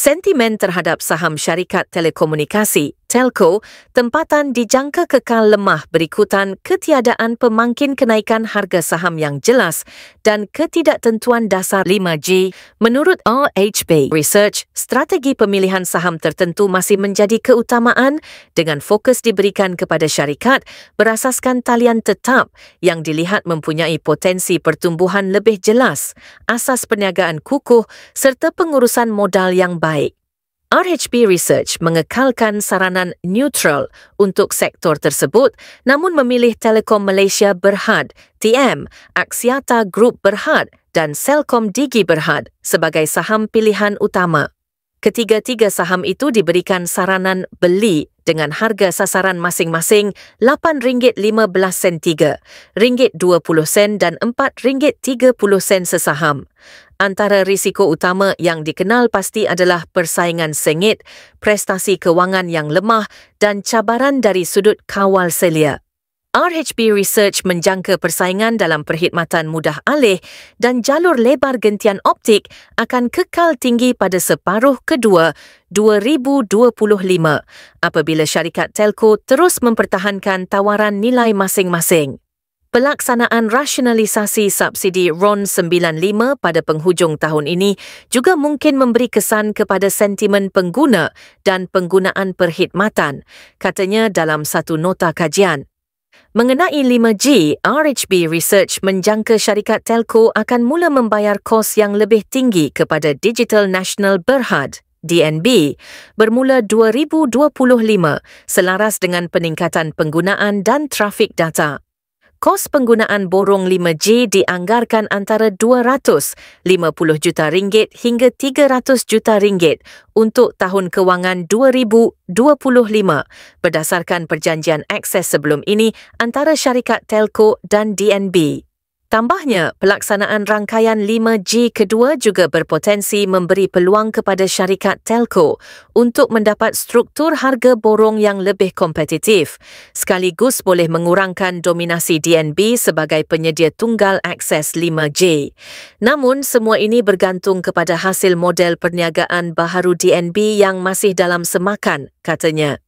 Sentimen terhadap saham syarikat telekomunikasi, telco, tempatan dijangka kekal lemah berikutan ketiadaan pemangkin kenaikan harga saham yang jelas dan ketidaktentuan dasar 5G. Menurut RHB Research, strategi pemilihan saham tertentu masih menjadi keutamaan dengan fokus diberikan kepada syarikat berasaskan talian tetap yang dilihat mempunyai potensi pertumbuhan lebih jelas, asas perniagaan kukuh serta pengurusan modal yang baik. RHB Research mengekalkan saranan neutral untuk sektor tersebut namun memilih Telekom Malaysia Berhad, TM, Axiata Group Berhad dan Celcom Digi Berhad sebagai saham pilihan utama. Ketiga-tiga saham itu diberikan saranan beli dengan harga sasaran masing-masing RM8.15, RM20 dan RM4.30 sesaham. Antara risiko utama yang dikenal pasti adalah persaingan sengit, prestasi kewangan yang lemah dan cabaran dari sudut kawal selia. RHB Research menjangka persaingan dalam perkhidmatan mudah alih dan jalur lebar gentian optik akan kekal tinggi pada separuh kedua 2025 apabila syarikat telco terus mempertahankan tawaran nilai masing-masing. Pelaksanaan rasionalisasi subsidi RON 95 pada penghujung tahun ini juga mungkin memberi kesan kepada sentimen pengguna dan penggunaan perkhidmatan, katanya dalam satu nota kajian. Mengenai 5G, RHB Research menjangka syarikat telco akan mula membayar kos yang lebih tinggi kepada Digital Nasional Berhad, DNB, bermula 2025 selaras dengan peningkatan penggunaan dan trafik data. Kos penggunaan borong 5G dianggarkan antara RM250 juta hingga RM300 juta untuk tahun kewangan 2025 berdasarkan perjanjian akses sebelum ini antara syarikat telco dan DNB. Tambahnya, pelaksanaan rangkaian 5G kedua juga berpotensi memberi peluang kepada syarikat telco untuk mendapat struktur harga borong yang lebih kompetitif, sekaligus boleh mengurangkan dominasi DNB sebagai penyedia tunggal akses 5G. Namun, semua ini bergantung kepada hasil model perniagaan baharu DNB yang masih dalam semakan, katanya.